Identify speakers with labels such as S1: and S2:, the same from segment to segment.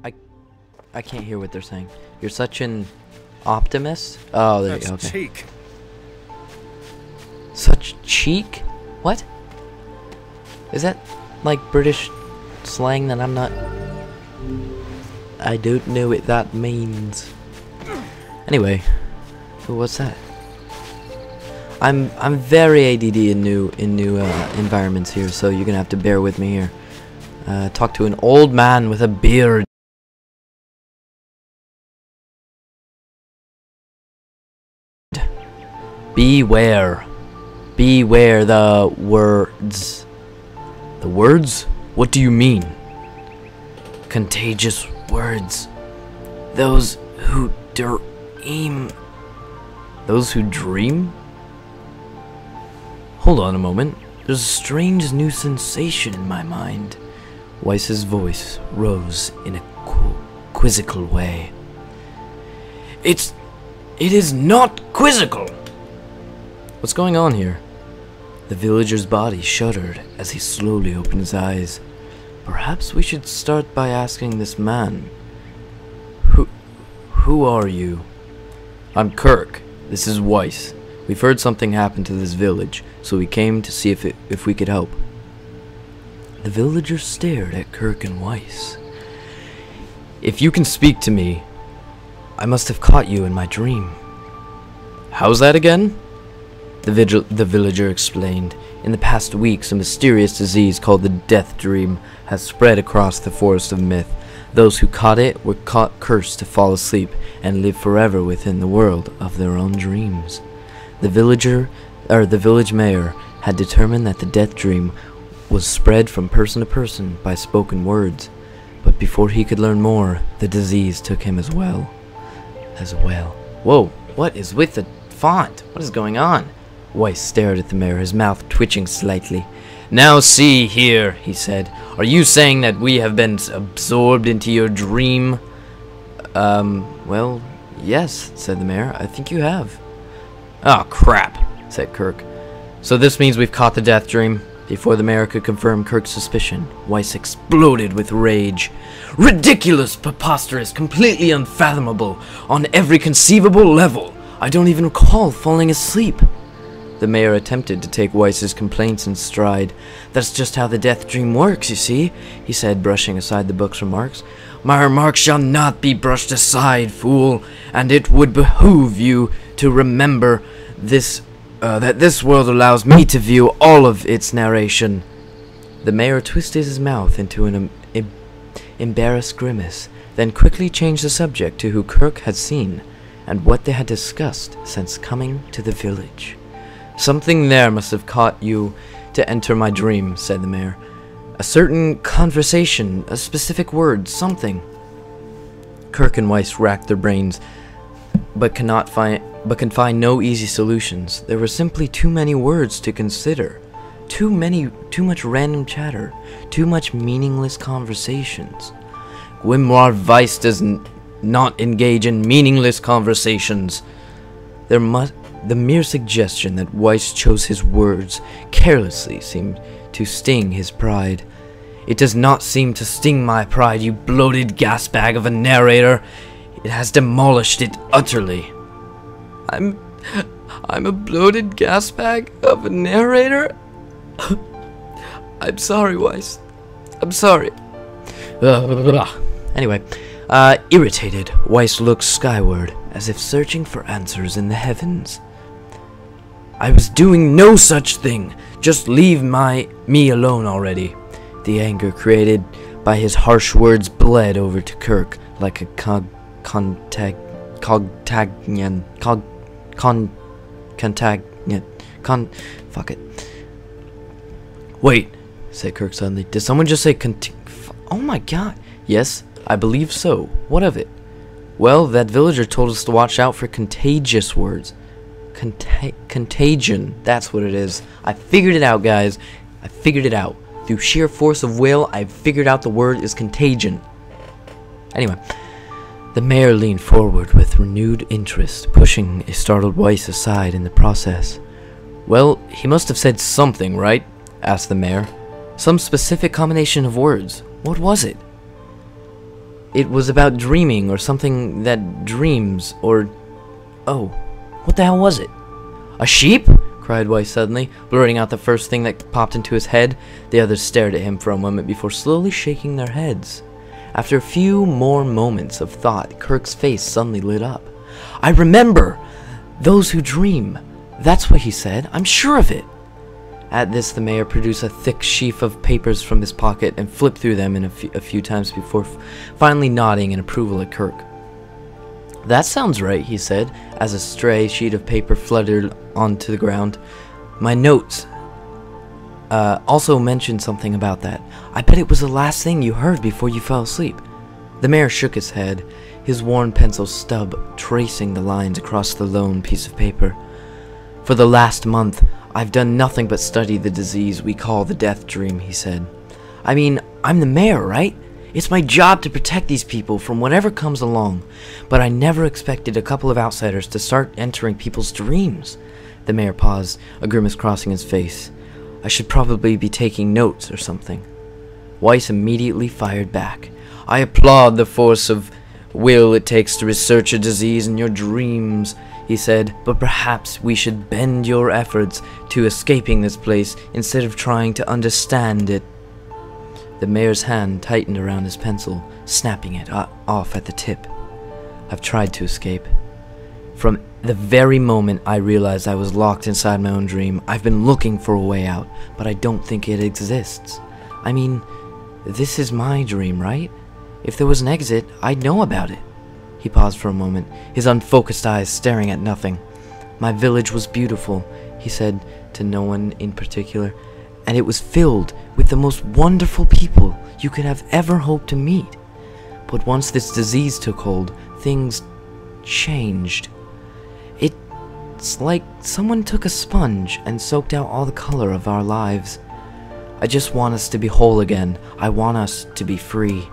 S1: I I can't hear what they're saying. You're such an optimist? Oh, there you go. Okay.
S2: Cheek.
S1: Such cheek? What? Is that like British slang that I'm not... I don't know what that means. Anyway, what's that? I'm very ADD in new environments here, so you're gonna have to bear with me here. Talk to an old man with a beard. Beware. Beware the words. The words? What do you mean? Contagious words. Those who dream. Those who dream? Hold on a moment. There's a strange new sensation in my mind. Weiss's voice rose in a quizzical way. It is not quizzical! What's going on here? The villager's body shuddered as he slowly opened his eyes. Perhaps we should start by asking this man. Who are you? I'm Kirk. This is Weiss. We've heard something happened to this village, so we came to see if we could help. The villager stared at Kirk and Weiss. If you can speak to me, I must have caught you in my dream. How's that again? The villager explained. In the past weeks, a mysterious disease called the Death Dream has spread across the Forest of Myth. Those who caught it were cursed to fall asleep and live forever within the world of their own dreams. The village mayor had determined that the Death Dream was spread from person to person by spoken words, but before he could learn more, the disease took him as well. Whoa, what is with the font? What is going on? Weiss stared at the mayor, his mouth twitching slightly. Now see here, he said. Are you saying that we have been absorbed into your dream? Well, yes, said the mayor. I think you have. Oh, crap, said Kirk. So this means we've caught the Death Dream? Before the mayor could confirm Kirk's suspicion, Weiss exploded with rage. Ridiculous, preposterous, completely unfathomable, on every conceivable level. I don't even recall falling asleep. The mayor attempted to take Weiss's complaints in stride. That's just how the Death Dream works, you see, he said, brushing aside the book's remarks. My remarks shall not be brushed aside, fool, and it would behoove you to remember this, that this world allows me to view all of its narration. The mayor twisted his mouth into an embarrassed grimace, then quickly changed the subject to who Kirk had seen, and what they had discussed since coming to the village. Something there must have caught you to enter my dream, said the mayor. A certain conversation, a specific word, something. Kirk and Weiss racked their brains, but can find no easy solutions. There were simply too many words to consider. Too much random chatter. Too much meaningless conversations. Grimoire Weiss does not engage in meaningless conversations. The mere suggestion that Weiss chose his words carelessly seemed to sting his pride. It does not seem to sting my pride, you bloated gasbag of a narrator. It has demolished it utterly. I'm a bloated gasbag of a narrator? I'm sorry, Weiss. I'm sorry. Anyway, irritated, Weiss looked skyward, as if searching for answers in the heavens. I was doing no such thing. Just leave me alone already. The anger created by his harsh words bled over to Kirk like a fuck it. Wait, said Kirk suddenly. Did someone just say oh my god. Yes, I believe so. What of it? Well, that villager told us to watch out for contagious words. Contagion, that's what it is. I figured it out, guys. I figured it out. Through sheer force of will, I figured out the word is contagion. Anyway, the mayor leaned forward with renewed interest, pushing a startled Weiss aside in the process. Well, he must have said something, right? Asked the mayor. Some specific combination of words. What was it? it was about dreaming or something that dreams or... Oh, what the hell was it? A sheep? Cried Weiss suddenly, blurting out the first thing that popped into his head. The others stared at him for a moment before slowly shaking their heads. After a few more moments of thought, Kirk's face suddenly lit up. I remember! Those who dream. That's what he said. I'm sure of it. At this, the mayor produced a thick sheaf of papers from his pocket and flipped through them in a few times before finally nodding in approval at Kirk. That sounds right, he said, as a stray sheet of paper fluttered onto the ground. My notes also mentioned something about that. I bet it was the last thing you heard before you fell asleep. The mayor shook his head, his worn pencil stub tracing the lines across the lone piece of paper. For the last month, I've done nothing but study the disease we call the death dream, he said. I mean, I'm the mayor, right? It's my job to protect these people from whatever comes along, but I never expected a couple of outsiders to start entering people's dreams. The mayor paused, a grimace crossing his face. I should probably be taking notes or something. Weiss immediately fired back. I applaud the force of will it takes to research a disease in your dreams, he said, but perhaps we should bend your efforts to escaping this place instead of trying to understand it. The mayor's hand tightened around his pencil, snapping it off at the tip. I've tried to escape. From the very moment I realized I was locked inside my own dream, I've been looking for a way out, but I don't think it exists. I mean, this is my dream, right? If there was an exit, I'd know about it. He paused for a moment, his unfocused eyes staring at nothing. My village was beautiful, he said to no one in particular, and it was filled with the most wonderful people you could have ever hoped to meet. But once this disease took hold, things changed. It's like someone took a sponge and soaked out all the color of our lives. I just want us to be whole again. I want us to be free.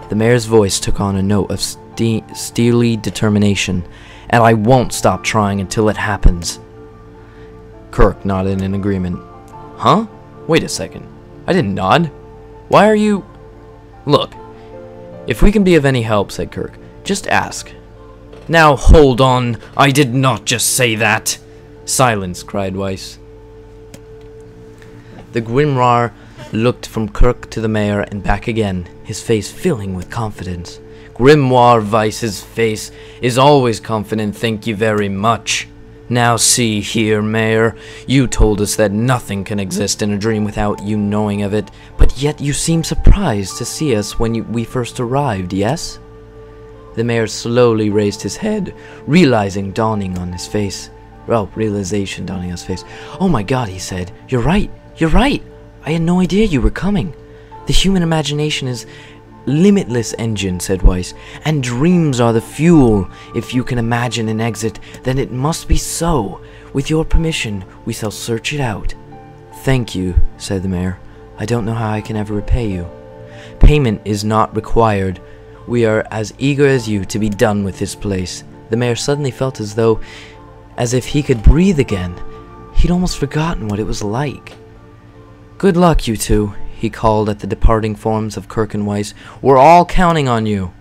S1: The mayor's voice took on a note of steely determination, and I won't stop trying until it happens. Kirk nodded in agreement. Huh? Wait a second. I didn't nod. Why are you... Look, if we can be of any help, said Kirk, just ask. Now hold on, I did not just say that. Silence, cried Weiss. The grimoire looked from Kirk to the mayor and back again, his face filling with confidence. Grimoire Weiss's face is always confident, thank you very much. Now see here, Mayor, you told us that nothing can exist in a dream without you knowing of it, but yet you seem surprised to see us when we first arrived, yes? The mayor slowly raised his head, realization dawning on his face. Oh my god, he said, you're right. I had no idea you were coming. The human imagination is limitless engine, said Weiss, and dreams are the fuel. If you can imagine an exit, then it must be so. With your permission, we shall search it out. Thank you, said the mayor. I don't know how I can ever repay you. Payment is not required. We are as eager as you to be done with this place. The mayor suddenly felt as if he could breathe again. He'd almost forgotten what it was like. Good luck, you two, he called at the departing forms of Kirk and Weiss. We're all counting on you.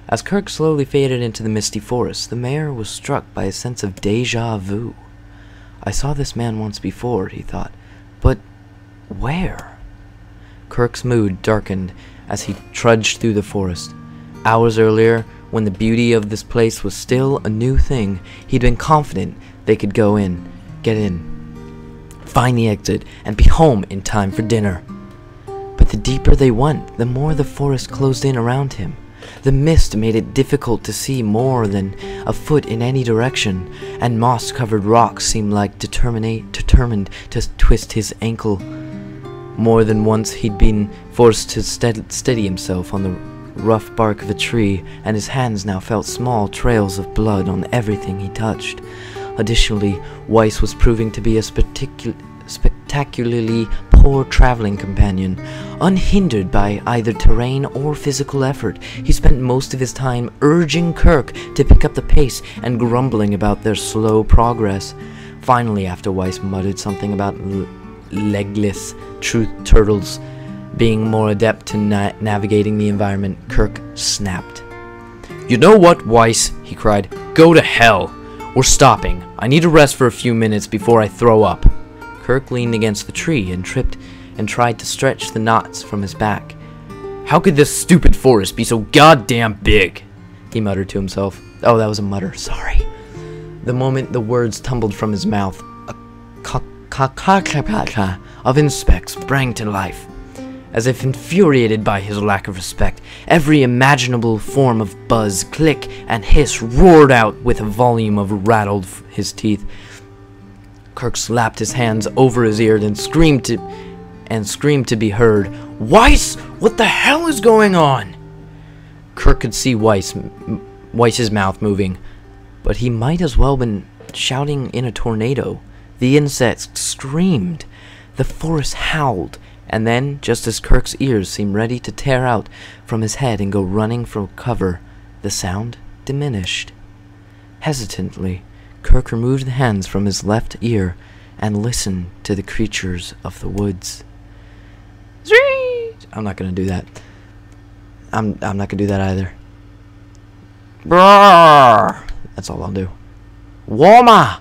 S1: As Kirk slowly faded into the misty forest, the mayor was struck by a sense of déjà vu. I saw this man once before, he thought, but where? Kirk's mood darkened as he trudged through the forest. Hours earlier, when the beauty of this place was still a new thing, he'd been confident they could get in, find the exit, and be home in time for dinner. But the deeper they went, the more the forest closed in around him. The mist made it difficult to see more than a foot in any direction, and moss-covered rocks seemed like determined to twist his ankle. More than once he'd been forced to steady himself on the rough bark of a tree, and his hands now felt small trails of blood on everything he touched. Additionally, Weiss was proving to be a spectacularly poor traveling companion. Unhindered by either terrain or physical effort, he spent most of his time urging Kirk to pick up the pace and grumbling about their slow progress. Finally, after Weiss muttered something about legless turtles Being more adept to navigating the environment, Kirk snapped. "You know what, Weiss?" he cried. "Go to hell! We're stopping. I need to rest for a few minutes before I throw up." Kirk leaned against the tree and tripped and tried to stretch the knots from his back. "How could this stupid forest be so goddamn big?" he muttered to himself. Oh, that was a mutter, sorry. The moment the words tumbled from his mouth, a of insects sprang to life. As if infuriated by his lack of respect, every imaginable form of buzz, click, and hiss roared out with a volume of rattled his teeth. Kirk slapped his hands over his ears and screamed to be heard, "Weiss, what the hell is going on?" Kirk could see Weiss's mouth moving, but he might as well have been shouting in a tornado. The insects screamed, the forest howled, and then, just as Kirk's ears seemed ready to tear out from his head and go running for cover, the sound diminished. Hesitantly, Kirk removed the hands from his left ear and listened to the creatures of the woods. I'm not gonna do that. I'm not gonna do that either. Brrr! That's all I'll do. Woma!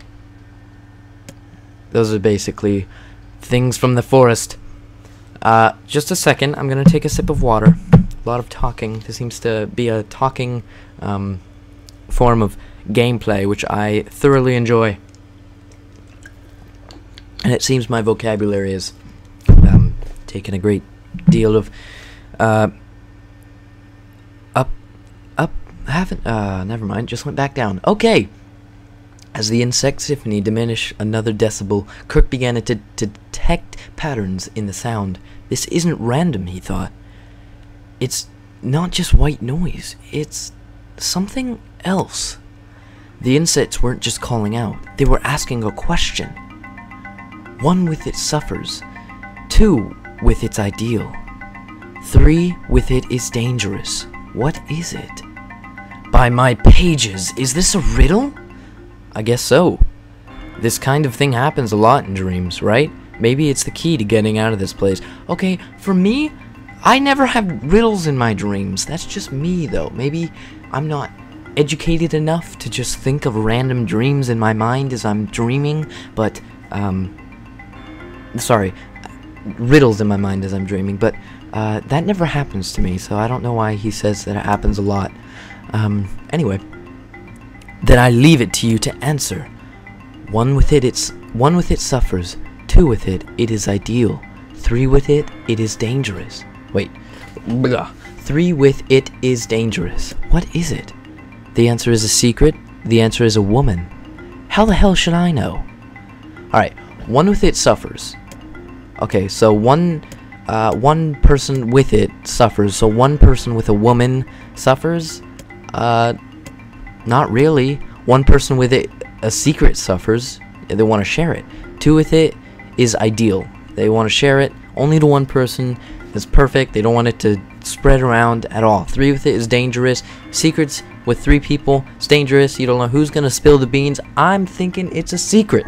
S1: Those are basically things from the forest. Just a second, I'm gonna take a sip of water. A lot of talking. This seems to be a talking form of gameplay, which I thoroughly enjoy. And it seems my vocabulary is taken a great deal of never mind, just went back down. Okay. As the insect symphony diminished another decibel, Kirk began to detect patterns in the sound. This isn't random, he thought. It's not just white noise. It's something else. The insects weren't just calling out. They were asking a question. One with it suffers. Two with its ideal. Three with it is dangerous. What is it? By my pages, is this a riddle? I guess so. This kind of thing happens a lot in dreams, right? Maybe it's the key to getting out of this place. Okay, for me, I never have riddles in my dreams. That's just me, though. Maybe I'm not educated enough to just think of random dreams in my mind as I'm dreaming, but, sorry, riddles in my mind as I'm dreaming, but, that never happens to me, so I don't know why he says that it happens a lot. Anyway, then I leave it to you to answer. One with it suffers. Two with it is ideal. Three with it is dangerous. Wait. Blah. Three with it is dangerous. What is it? The answer is a secret. The answer is a woman. How the hell should I know? Alright, one with it suffers. Okay, so one person with it suffers. So one person with a woman suffers? Not really. One person with it, a secret suffers. They want to share it. Two with it is ideal. They want to share it only to one person. That's perfect. They don't want it to spread around at all. Three with it is dangerous. Secrets with three people, it's dangerous. You don't know who's gonna spill the beans. I'm thinking it's a secret.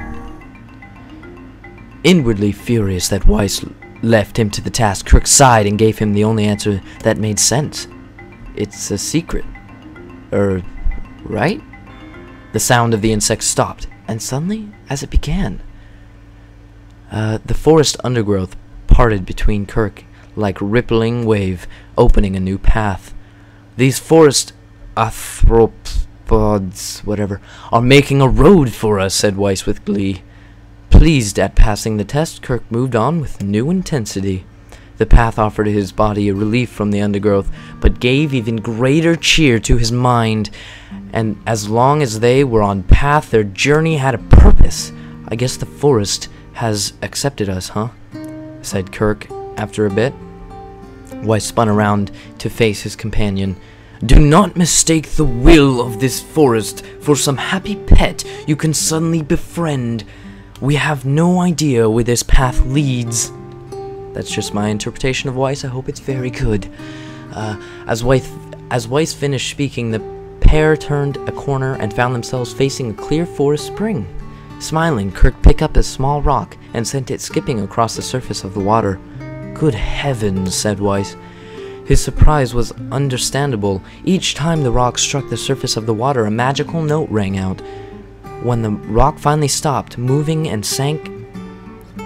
S1: Inwardly furious that Weiss left him to the task, Kirk sighed and gave him the only answer that made sense. It's a secret. Right? The sound of the insect stopped, and suddenly, as it began, the forest undergrowth parted between Kirk like rippling wave, opening a new path. These forest arthropods, whatever, are making a road for us, said Weiss with glee. Pleased at passing the test, Kirk moved on with new intensity. The path offered his body a relief from the undergrowth, but gave even greater cheer to his mind. And as long as they were on path, their journey had a purpose. I guess the forest has accepted us, huh? Said Kirk after a bit. Weiss spun around to face his companion. Do not mistake the will of this forest for some happy pet you can suddenly befriend. We have no idea where this path leads. That's just my interpretation of Weiss. I hope it's very good. As Weiss finished speaking, the pair turned a corner and found themselves facing a clear forest spring. Smiling, Kirk picked up a small rock and sent it skipping across the surface of the water. Good heavens, said Weiss. His surprise was understandable. Each time the rock struck the surface of the water, a magical note rang out. When the rock finally stopped moving and sank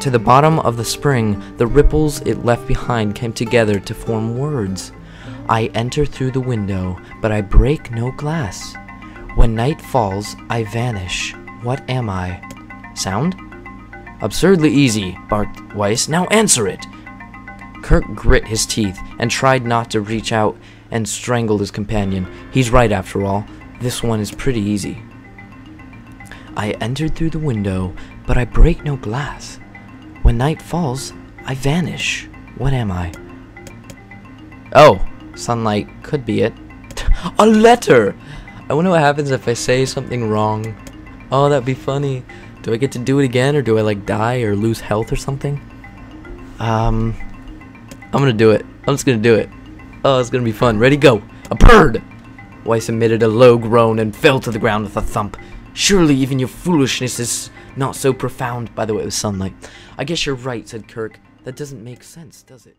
S1: to the bottom of the spring, the ripples it left behind came together to form words. I enter through the window, but I break no glass. When night falls, I vanish. What am I? Sound? Absurdly easy, barked Weiss. Now answer it! Kirk grit his teeth and tried not to reach out and strangle his companion. He's right after all. This one is pretty easy. I entered through the window, but I break no glass. When night falls, I vanish. What am I? Oh, sunlight could be it. A letter! I wonder what happens if I say something wrong. Oh, that'd be funny. Do I get to do it again, or do I like die or lose health or something? I'm gonna do it. I'm just gonna do it. Oh, it's gonna be fun. Ready, go. A bird! Weiss emitted a low groan and fell to the ground with a thump. Surely even your foolishness is not so profound. By the way, it was sunlight. I guess you're right, said Kirk. That doesn't make sense, does it?